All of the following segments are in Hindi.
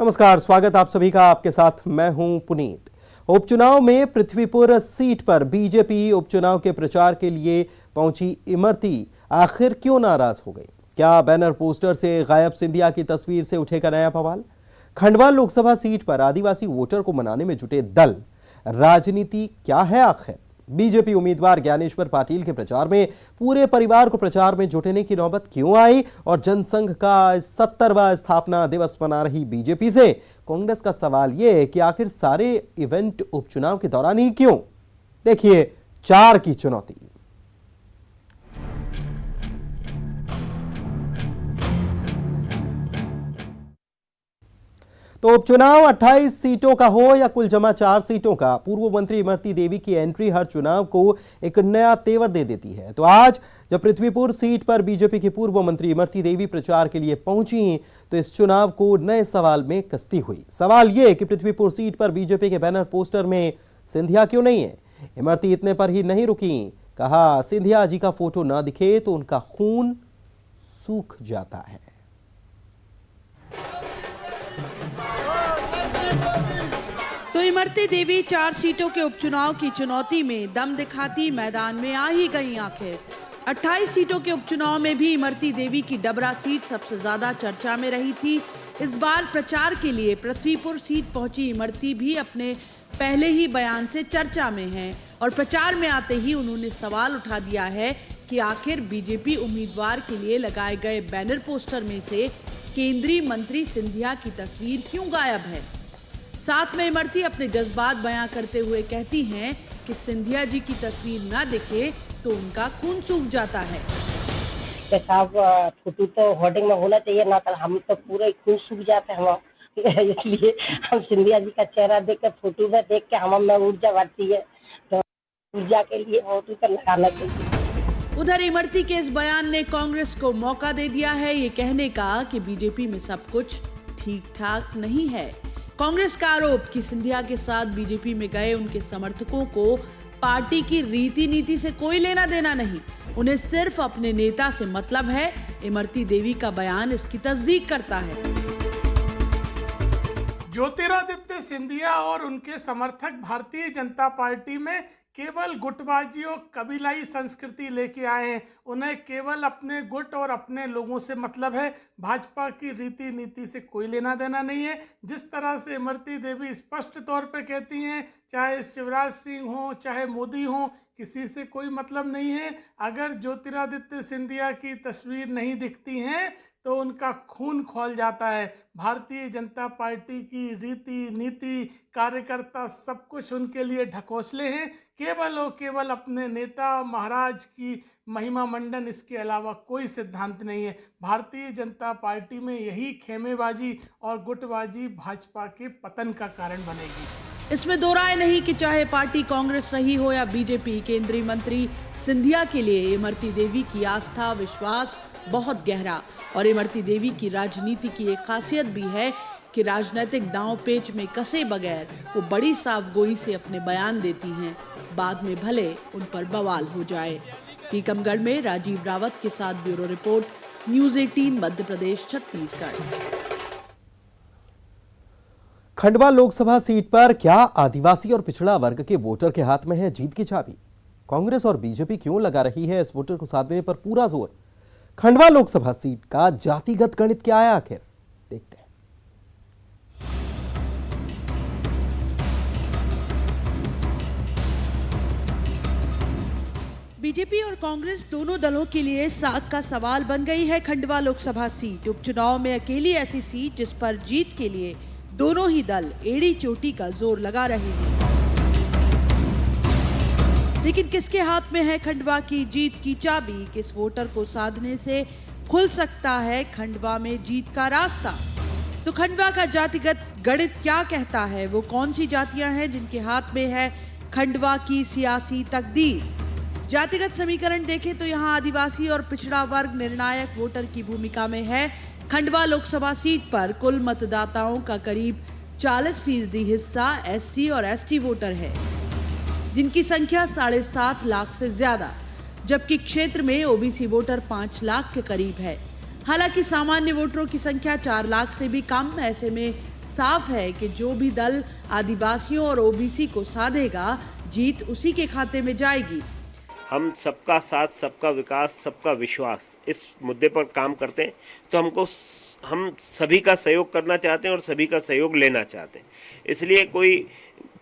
नमस्कार, स्वागत आप सभी का। आपके साथ मैं हूं पुनीत। उपचुनाव में पृथ्वीपुर सीट पर बीजेपी उपचुनाव के प्रचार के लिए पहुंची इमरती आखिर क्यों नाराज हो गई? क्या बैनर पोस्टर से गायब सिंधिया की तस्वीर से उठेगा नया बवाल? खंडवा लोकसभा सीट पर आदिवासी वोटर को मनाने में जुटे दल, राजनीति क्या है आखिर? बीजेपी उम्मीदवार ज्ञानेश्वर पाटिल के प्रचार में पूरे परिवार को प्रचार में जुटने की नौबत क्यों आई? और जनसंघ का 70वां स्थापना दिवस मना रही बीजेपी से कांग्रेस का सवाल यह है कि आखिर सारे इवेंट उपचुनाव के दौरान ही क्यों? देखिए 4 की चुनौती। तो उपचुनाव 28 सीटों का हो या कुल जमा 4 सीटों का, पूर्व मंत्री इमरती देवी की एंट्री हर चुनाव को एक नया तेवर दे देती है। तो आज जब पृथ्वीपुर सीट पर बीजेपी की पूर्व मंत्री इमरती देवी प्रचार के लिए पहुंची तो इस चुनाव को नए सवाल में कसती हुई। सवाल यह कि पृथ्वीपुर सीट पर बीजेपी के बैनर पोस्टर में सिंधिया क्यों नहीं है? इमरती इतने पर ही नहीं रुकी, कहा सिंधिया जी का फोटो ना दिखे तो उनका खून सूख जाता है। तो इमरती देवी 4 सीटों के उपचुनाव की चुनौती में दम दिखाती मैदान में आ ही गई आखिर। 28 सीटों के उपचुनाव में भी इमरती देवी की डबरा सीट सबसे ज्यादा चर्चा में रही थी। इस बार प्रचार के लिए पृथ्वीपुर सीट पहुंची इमरती भी अपने पहले ही बयान से चर्चा में हैं और प्रचार में आते ही उन्होंने सवाल उठा दिया है कि आखिर बीजेपी उम्मीदवार के लिए लगाए गए बैनर पोस्टर में से केंद्रीय मंत्री सिंधिया की तस्वीर क्यों गायब है। साथ में इमरती अपने जज्बात बयां करते हुए कहती हैं कि सिंधिया जी की तस्वीर ना दिखे तो उनका खून सूख जाता है। साहब फोटो तो होर्डिंग में होना चाहिए ना, तो हम तो पूरे खून सूख जाते हैं इसलिए हम सिंधिया जी का चेहरा देख के, फोटो में देख के हम में ऊर्जा बढ़ती है, तो ऊर्जा के लिए फोटो पर लगाना चाहिए। उधर इमरती के इस बयान ने कांग्रेस को मौका दे दिया है ये कहने का कि बीजेपी में सब कुछ ठीक ठाक नहीं है। कांग्रेस का आरोप कि सिंधिया के साथ बीजेपी में गए उनके समर्थकों को पार्टी की रीति नीति से कोई लेना देना नहीं, उन्हें सिर्फ अपने नेता से मतलब है। इमरती देवी का बयान इसकी तस्दीक करता है। ज्योतिरादित्य सिंधिया और उनके समर्थक भारतीय जनता पार्टी में केवल गुटबाजी और कबीलाई संस्कृति लेके आए हैं। उन्हें केवल अपने गुट और अपने लोगों से मतलब है, भाजपा की रीति नीति से कोई लेना देना नहीं है। जिस तरह से इमरती देवी स्पष्ट तौर पे कहती हैं, चाहे शिवराज सिंह हो चाहे मोदी हो, किसी से कोई मतलब नहीं है। अगर ज्योतिरादित्य सिंधिया की तस्वीर नहीं दिखती हैं तो उनका खून खौल जाता है। भारतीय जनता पार्टी की रीति नीति, कार्यकर्ता, सब कुछ उनके लिए ढकोसले हैं। केवल और केवल अपने नेता महाराज की महिमा मंडन, इसके अलावा कोई सिद्धांत नहीं है। भारतीय जनता पार्टी में यही खेमेबाजी और गुटबाजी भाजपा के पतन का कारण बनेगी। इसमें दो राय नहीं कि चाहे पार्टी कांग्रेस रही हो या बीजेपी, केंद्रीय मंत्री सिंधिया के लिए इमरती देवी की आस्था विश्वास बहुत गहरा। और इमरती देवी की राजनीति की एक खासियत भी है कि राजनीतिक दांव पेच में कसे बगैर वो बड़ी साफगोई से अपने बयान देती हैं, बाद में भले उन पर बवाल हो जाए। टीकमगढ़ में राजीव रावत के साथ bureau report, news 18 Madhya Pradesh Chhattisgarh. Khandwa Lok Sabha seat पर क्या आदिवासी और पिछड़ा वर्ग के वोटर के हाथ में है जीत की चाबी? कांग्रेस और बीजेपी क्यों लगा रही है इस वोटर को साधने पर पूरा जोर? खंडवा लोकसभा सीट का जातिगत गणित क्या है आखिर? देखते हैं। बीजेपी और कांग्रेस दोनों दलों के लिए साख का सवाल बन गई है खंडवा लोकसभा सीट। उपचुनाव में अकेली ऐसी सीट जिस पर जीत के लिए दोनों ही दल एड़ी चोटी का जोर लगा रहे हैं। लेकिन किसके हाथ में है खंडवा की जीत की चाबी? किस वोटर को साधने से खुल सकता है खंडवा में जीत का रास्ता? तो खंडवा का जातिगत गणित क्या कहता है? वो कौन सी जातियां हैं जिनके हाथ में है खंडवा की सियासी तकदीर? जातिगत समीकरण देखें तो यहाँ आदिवासी और पिछड़ा वर्ग निर्णायक वोटर की भूमिका में है। खंडवा लोकसभा सीट पर कुल मतदाताओं का करीब 40% हिस्सा एससी और एसटी वोटर है, जिनकी संख्या 7.5 लाख से ज्यादा, जबकि क्षेत्र में ओबीसी वोटर 5 लाख के करीब है। हालांकि सामान्य वोटरों की संख्या 4 लाख से भी कम। ऐसे में साफ है कि जो भी दल आदिवासियों और ओबीसी को साधेगा, जीत उसी के खाते में जाएगी। हम सबका साथ, सबका विकास, सबका विश्वास इस मुद्दे पर काम करते हैं, तो हम सभी का सहयोग करना चाहते हैं और सभी का सहयोग लेना चाहते हैं। इसलिए कोई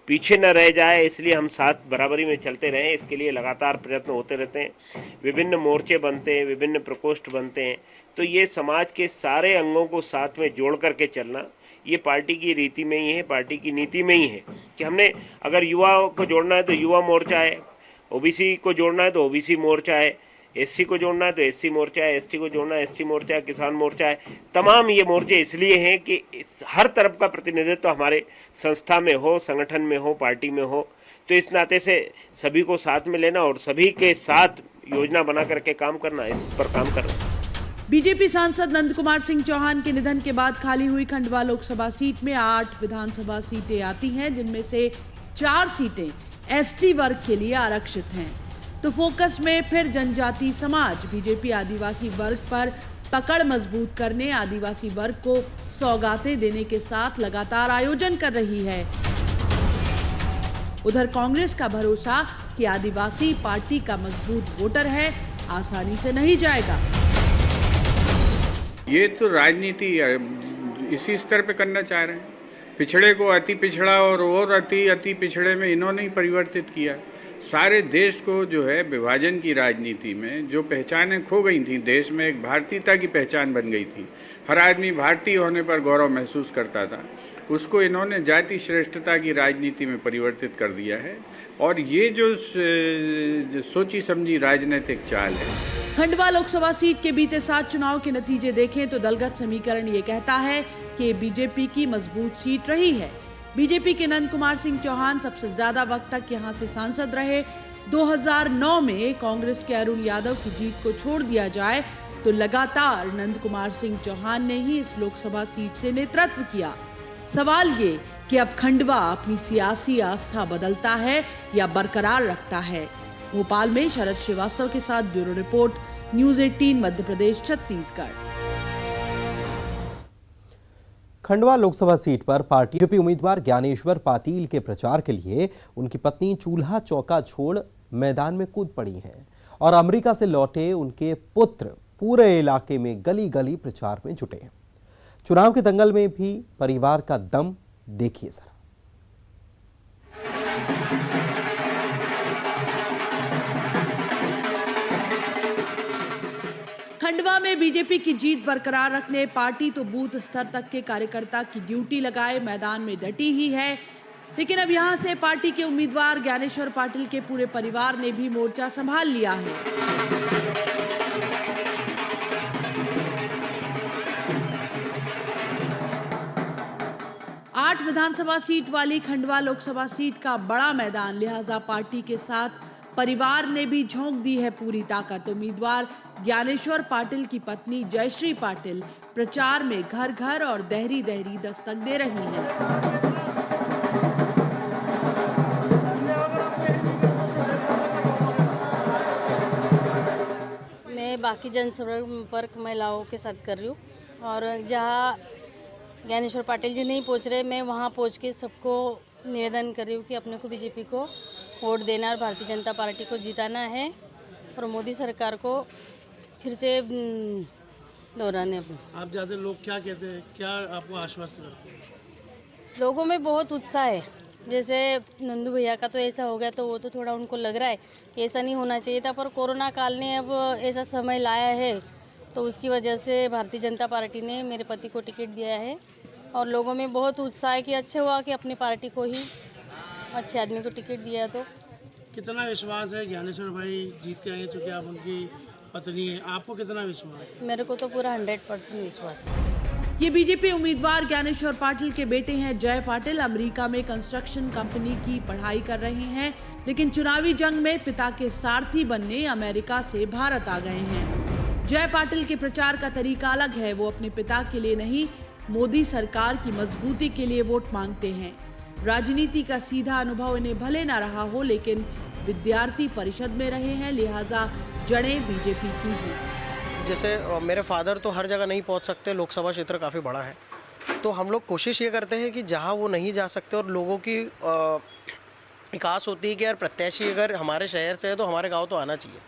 पीछे न रह जाए, इसलिए हम साथ बराबरी में चलते रहें। इसके लिए लगातार प्रयत्न होते रहते हैं। विभिन्न मोर्चे बनते हैं, विभिन्न प्रकोष्ठ बनते हैं। तो ये समाज के सारे अंगों को साथ में जोड़ करके चलना, ये पार्टी की रीति में ही है, पार्टी की नीति में ही है कि हमने अगर युवाओं को जोड़ना है तो युवा मोर्चा है, ओबीसी को जोड़ना है तो ओबीसी मोर्चा है, एससी को जोड़ना है तो एससी मोर्चा है, एसटी को जोड़ना है एसटी मोर्चा है, किसान मोर्चा है। तमाम ये मोर्चे इसलिए हैं कि हर तरफ का प्रतिनिधित्व तो हमारे संस्था में हो, संगठन में हो, पार्टी में हो। तो इस नाते से सभी को साथ में लेना और सभी के साथ योजना बना करके काम करना, इस पर काम करना। बीजेपी सांसद नंद कुमार सिंह चौहान के निधन के बाद खाली हुई खंडवा लोकसभा सीट में 8 विधानसभा सीटें आती हैं, जिनमें से 4 सीटें एसटी वर्ग के लिए आरक्षित हैं। तो फोकस में फिर जनजाति समाज। बीजेपी आदिवासी वर्ग पर पकड़ मजबूत करने, आदिवासी वर्ग को सौगातें देने के साथ लगातार आयोजन कर रही है। उधर कांग्रेस का भरोसा कि आदिवासी पार्टी का मजबूत वोटर है, आसानी से नहीं जाएगा। ये तो राजनीति इसी स्तर पे करना चाह रहे हैं। पिछड़े को अति पिछड़ा और अति पिछड़े में इन्होंने ही परिवर्तित किया। सारे देश को जो है विभाजन की राजनीति में जो पहचानें खो गई थी, देश में एक भारतीयता की पहचान बन गई थी। हर आदमी भारतीय होने पर गौरव महसूस करता था, उसको इन्होंने जाति श्रेष्ठता की राजनीति में परिवर्तित कर दिया है। और ये जो सोची समझी राजनीतिक चाल है। खंडवा लोकसभा सीट के बीते 7 चुनाव के नतीजे देखें तो दलगत समीकरण ये कहता है कि बीजेपी की मजबूत सीट रही है। बीजेपी के नंद कुमार सिंह चौहान सबसे ज्यादा वक्त तक यहां से सांसद रहे। 2009 में कांग्रेस के अरुण यादव की जीत को छोड़ दिया जाए तो लगातार नंद कुमार सिंह चौहान ने ही इस लोकसभा सीट से नेतृत्व किया। सवाल ये कि अब खंडवा अपनी सियासी आस्था बदलता है या बरकरार रखता है। भोपाल में शरद श्रीवास्तव के साथ bureau report, news 18 Madhya Pradesh Chhattisgarh. Khandwa Lok Sabha seat पर पार्टी बीजेपी उम्मीदवार ज्ञानेश्वर पाटिल के प्रचार के लिए उनकी पत्नी चूल्हा चौका छोड़ मैदान में कूद पड़ी हैं और अमेरिका से लौटे उनके पुत्र पूरे इलाके में गली गली प्रचार में जुटे हैं। चुनाव के दंगल में भी परिवार का दम देखिए जरा। खंडवा में बीजेपी की जीत बरकरार रखने पार्टी तो बूथ स्तर तक के कार्यकर्ता की ड्यूटी लगाए मैदान में डटी ही है। लेकिन अब यहां से पार्टी के उम्मीदवार ज्ञानेश्वर पाटिल के पूरे परिवार ने भी मोर्चा संभाल लिया है। आठ विधानसभा सीट वाली खंडवा लोकसभा सीट का बड़ा मैदान, लिहाजा पार्टी के साथ परिवार ने भी झोंक दी है पूरी ताकत। उम्मीदवार ज्ञानेश्वर पाटिल की पत्नी जयश्री पाटिल प्रचार में घर घर और दहरी दहरी दस्तक दे रही हैं। मैं बाकी जनसंपर्क महिलाओं के साथ कर रही हूँ और जहाँ ज्ञानेश्वर पाटिल जी नहीं पहुँच रहे, मैं वहाँ पहुँच के सबको निवेदन कर रही हूँ कि अपने को बीजेपी को वोट देना और भारतीय जनता पार्टी को जिताना है और मोदी सरकार को फिर से दोहराने। आप ज़्यादा लोग क्या कहते हैं, क्या आपको आश्वस्त करते हैं? लोगों में बहुत उत्साह है। जैसे नंदू भैया का तो ऐसा हो गया तो वो तो थोड़ा उनको लग रहा है कि ऐसा नहीं होना चाहिए था, पर कोरोना काल ने अब ऐसा समय लाया है तो उसकी वजह से भारतीय जनता पार्टी ने मेरे पति को टिकट दिया है और लोगों में बहुत उत्साह है कि अच्छा हुआ कि अपनी पार्टी को ही अच्छे आदमी को टिकट दिया। तो कितना विश्वास है ज्ञानेश्वर भाई जीत के आएंगे, क्योंकि आप उनकी पत्नी है, आपको कितना विश्वास है? मेरे को तो पूरा 100% विश्वास है। ये बीजेपी उम्मीदवार ज्ञानेश्वर पाटिल के बेटे हैं जय पाटिल। अमेरिका में कंस्ट्रक्शन कंपनी की पढ़ाई कर रहे हैं, लेकिन चुनावी जंग में पिता के सारथी बनने अमेरिका से भारत आ गए हैं। जय पाटिल के प्रचार का तरीका अलग है। वो अपने पिता के लिए नहीं, मोदी सरकार की मजबूती के लिए वोट मांगते हैं। राजनीति का सीधा अनुभव इन्हें भले न रहा हो, लेकिन विद्यार्थी परिषद में रहे हैं, लिहाजा जड़ें बीजेपी की हैं। जैसे मेरे फादर तो हर जगह नहीं पहुंच सकते, लोकसभा क्षेत्र काफ़ी बड़ा है, तो हम लोग कोशिश ये करते हैं कि जहाँ वो नहीं जा सकते और लोगों की एक आस होती है कि यार प्रत्याशी अगर हमारे शहर से है तो हमारे गांव तो आना चाहिए,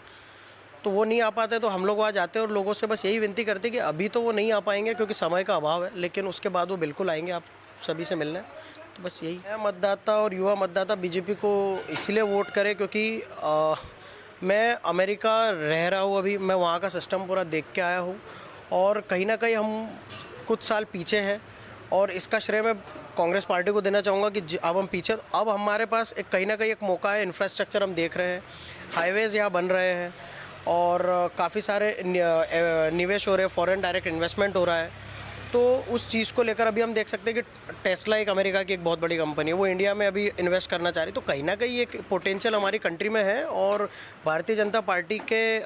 तो वो नहीं आ पाते तो हम लोग वहाँ जाते हैं और लोगों से बस यही विनती करते हैं कि अभी तो वो नहीं आ पाएंगे क्योंकि समय का अभाव है, लेकिन उसके बाद वो बिल्कुल आएंगे आप सभी से मिलने। तो बस यही है, मतदाता और युवा मतदाता बीजेपी को इसीलिए वोट करें क्योंकि मैं अमेरिका रह रहा हूँ, अभी मैं वहाँ का सिस्टम पूरा देख के आया हूँ और कहीं ना कहीं हम कुछ साल पीछे हैं और इसका श्रेय मैं कांग्रेस पार्टी को देना चाहूँगा कि अब हम पीछे, अब हमारे पास एक कहीं ना कहीं एक मौका है। इंफ्रास्ट्रक्चर हम देख रहे हैं, हाईवेज़ यहाँ बन रहे हैं और काफ़ी सारे निवेश हो रहे हैं, फॉरेन डायरेक्ट इन्वेस्टमेंट हो रहा है। तो उस चीज़ को लेकर अभी हम देख सकते हैं कि टेस्ला एक अमेरिका की एक बहुत बड़ी कंपनी है, वो इंडिया में अभी इन्वेस्ट करना चाह रही, तो कहीं ना कहीं एक पोटेंशियल हमारी कंट्री में है और भारतीय जनता पार्टी के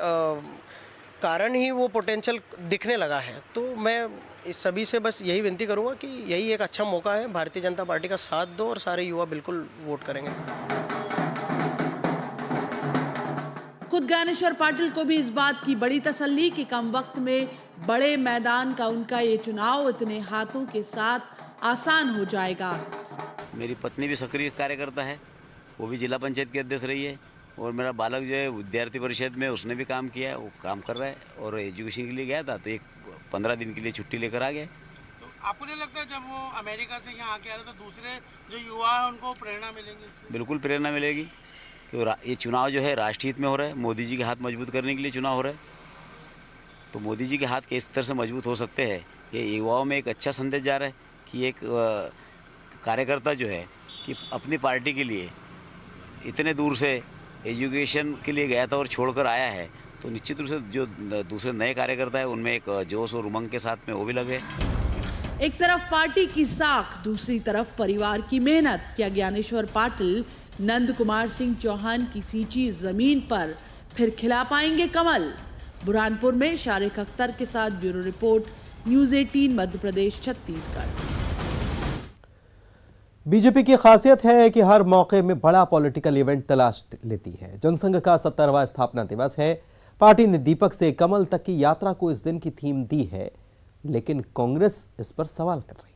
कारण ही वो पोटेंशियल दिखने लगा है। तो मैं इस सभी से बस यही विनती करूँगा कि यही एक अच्छा मौका है, भारतीय जनता पार्टी का साथ दो और सारे युवा बिल्कुल वोट करेंगे। खुद ज्ञानेश्वर पाटिल को भी इस बात की बड़ी तसल्ली कि कम वक्त में बड़े मैदान का उनका ये चुनाव इतने हाथों के साथ आसान हो जाएगा। मेरी पत्नी भी सक्रिय कार्यकर्ता है, वो भी जिला पंचायत की अध्यक्ष रही है और मेरा बालक जो है विद्यार्थी परिषद में उसने भी काम किया है, वो काम कर रहा है और एजुकेशन के लिए गया था तो एक 15 दिन के लिए छुट्टी लेकर आ गया। तो आपको नहीं लगता जब वो अमेरिका से यहाँ आके आ रहे तो दूसरे जो युवा हैं उनको प्रेरणा मिलेगी इससे? बिल्कुल प्रेरणा मिलेगी कि ये चुनाव जो है राष्ट्रीय हित में हो रहा है, मोदी जी के हाथ मजबूत करने के लिए चुनाव हो रहा है। तो मोदी जी के हाथ किस तरह से मजबूत हो सकते हैं, ये युवाओं में एक अच्छा संदेश जा रहा है कि एक कार्यकर्ता जो है कि अपनी पार्टी के लिए इतने दूर से एजुकेशन के लिए गया था और छोड़कर आया है, तो निश्चित रूप से जो दूसरे नए कार्यकर्ता है उनमें एक जोश और उमंग के साथ में वो भी लगे। एक तरफ पार्टी की साख, दूसरी तरफ परिवार की मेहनत। क्या ज्ञानेश्वर पाटिल नंद कुमार सिंह चौहान की सींची जमीन पर फिर खिला पाएंगे कमल? बुरहानपुर में शारिक अख्तर के साथ bureau report, news 18 Madhya Pradesh Chhattisgarh. BJP की खासियत है कि हर मौके में बड़ा पॉलिटिकल इवेंट तलाश लेती है। जनसंघ का 70वां स्थापना दिवस है। पार्टी ने दीपक से कमल तक की यात्रा को इस दिन की थीम दी है, लेकिन कांग्रेस इस पर सवाल कर रही है।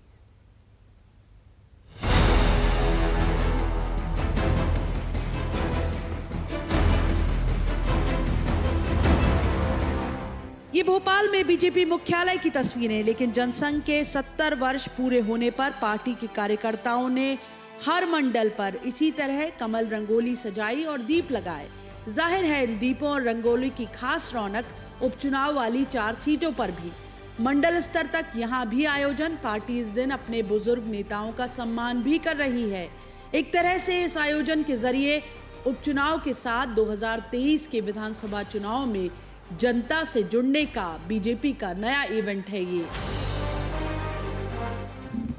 ये भोपाल में बीजेपी मुख्यालय की तस्वीरें, लेकिन जनसंघ के 70 वर्ष पूरे होने पर पार्टी के कार्यकर्ताओं ने हर मंडल पर इसी तरह कमल रंगोली सजाई और दीप लगाए। जाहिर है इन दीपों और रंगोली की खास रौनक उपचुनाव वाली 4 सीटों पर भी। मंडल स्तर तक यहाँ भी आयोजन। पार्टी इस दिन अपने बुजुर्ग नेताओं का सम्मान भी कर रही है। एक तरह से इस आयोजन के जरिए उपचुनाव के साथ 2023 के विधानसभा चुनाव में जनता से जुड़ने का बीजेपी का नया इवेंट है। ये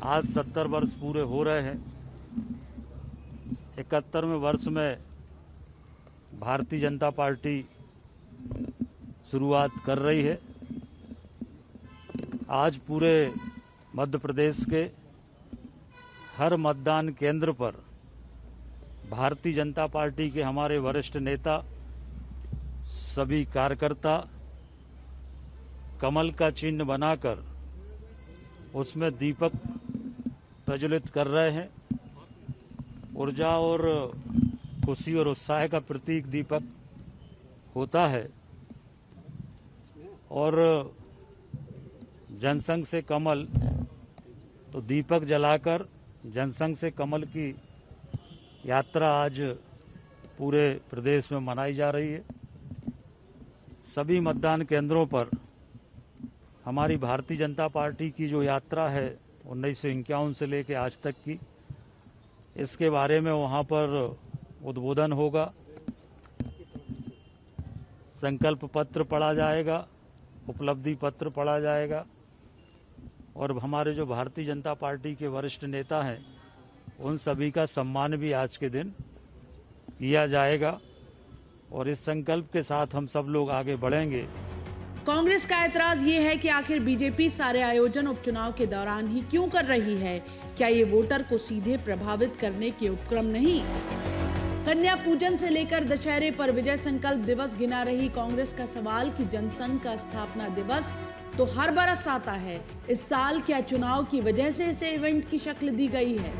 आज 70 वर्ष पूरे हो रहे हैं। 71वें वर्ष में भारतीय जनता पार्टी शुरुआत कर रही है। आज पूरे मध्य प्रदेश के हर मतदान केंद्र पर भारतीय जनता पार्टी के हमारे वरिष्ठ नेता, सभी कार्यकर्ता कमल का चिन्ह बनाकर उसमें दीपक प्रज्वलित कर रहे हैं। ऊर्जा और खुशी और उत्साह का प्रतीक दीपक होता है और जनसंघ से कमल, तो दीपक जलाकर जनसंघ से कमल की यात्रा आज पूरे प्रदेश में मनाई जा रही है। सभी मतदान केंद्रों पर हमारी भारतीय जनता पार्टी की जो यात्रा है 1951 से लेकर आज तक की, इसके बारे में वहां पर उद्बोधन होगा, संकल्प पत्र पढ़ा जाएगा, उपलब्धि पत्र पढ़ा जाएगा और हमारे जो भारतीय जनता पार्टी के वरिष्ठ नेता हैं उन सभी का सम्मान भी आज के दिन किया जाएगा और इस संकल्प के साथ हम सब लोग आगे बढ़ेंगे। कांग्रेस का ऐतराज ये है कि आखिर बीजेपी सारे आयोजन उपचुनाव के दौरान ही क्यों कर रही है? क्या ये वोटर को सीधे प्रभावित करने के उपक्रम नहीं? कन्या पूजन से लेकर दशहरे पर विजय संकल्प दिवस गिना रही कांग्रेस का सवाल कि जनसंघ का स्थापना दिवस तो हर बरस आता है। इस साल क्या चुनाव की वजह से इसे इवेंट की शक्ल दी गई है?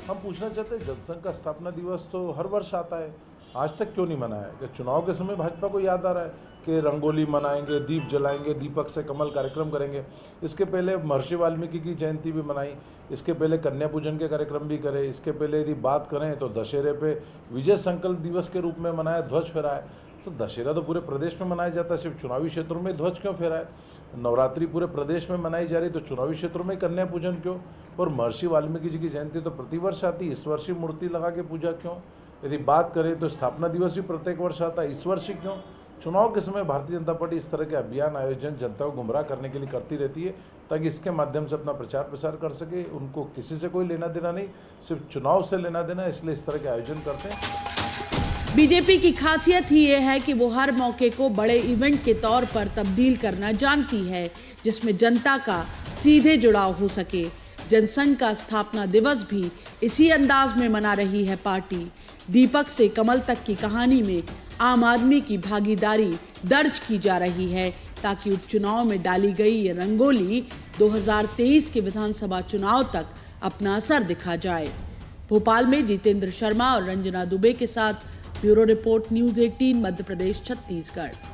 हम पूछना चाहते हैं, जनसंघ का स्थापना दिवस तो हर वर्ष आता है, आज तक क्यों नहीं मनाया? कि चुनाव के समय भाजपा को याद आ रहा है कि रंगोली मनाएंगे, दीप जलाएंगे, दीपक से कमल कार्यक्रम करेंगे। इसके पहले महर्षि वाल्मीकि की जयंती भी मनाई, इसके पहले कन्या पूजन के कार्यक्रम भी करे, इसके पहले यदि बात करें तो दशहरे पे विजय संकल्प दिवस के रूप में मनाया, ध्वज फहराया। तो दशहरा तो पूरे प्रदेश में मनाया जाता है, सिर्फ चुनावी क्षेत्रों में ध्वज क्यों फहराए? नवरात्रि पूरे प्रदेश में मनाई जा रही, तो चुनावी क्षेत्रों में कन्या पूजन क्यों? और महर्षि वाल्मीकि जी की जयंती तो प्रतिवर्ष आती, इस वर्ष ही मूर्ति लगा के पूजा क्यों? यदि बात करें तो स्थापना दिवस भी प्रत्येक वर्ष आता है, इस वर्ष ही क्यों? चुनाव के समय भारतीय जनता पार्टी इस तरह के अभियान आयोजन जनता को गुमराह करने के लिए करती रहती है, ताकि इसके माध्यम से अपना प्रचार प्रसार कर सके। उनको किसी से कोई लेना देना नहीं, सिर्फ चुनाव से लेना देना, इसलिए इस तरह के आयोजन करते हैं। बीजेपी की खासियत ही ये है कि वो हर मौके को बड़े इवेंट के तौर पर तब्दील करना जानती है, जिसमें जनता का सीधे जुड़ाव हो सके। जनसंघ का स्थापना दिवस भी इसी अंदाज में मना रही है पार्टी। दीपक से कमल तक की कहानी में आम आदमी की भागीदारी दर्ज की जा रही है, ताकि उपचुनाव में डाली गई ये रंगोली 2023 के विधानसभा चुनाव तक अपना असर दिखा जाए। भोपाल में जितेंद्र शर्मा और रंजना दुबे के साथ bureau report, news 18 Madhya Pradesh Chhattisgarh.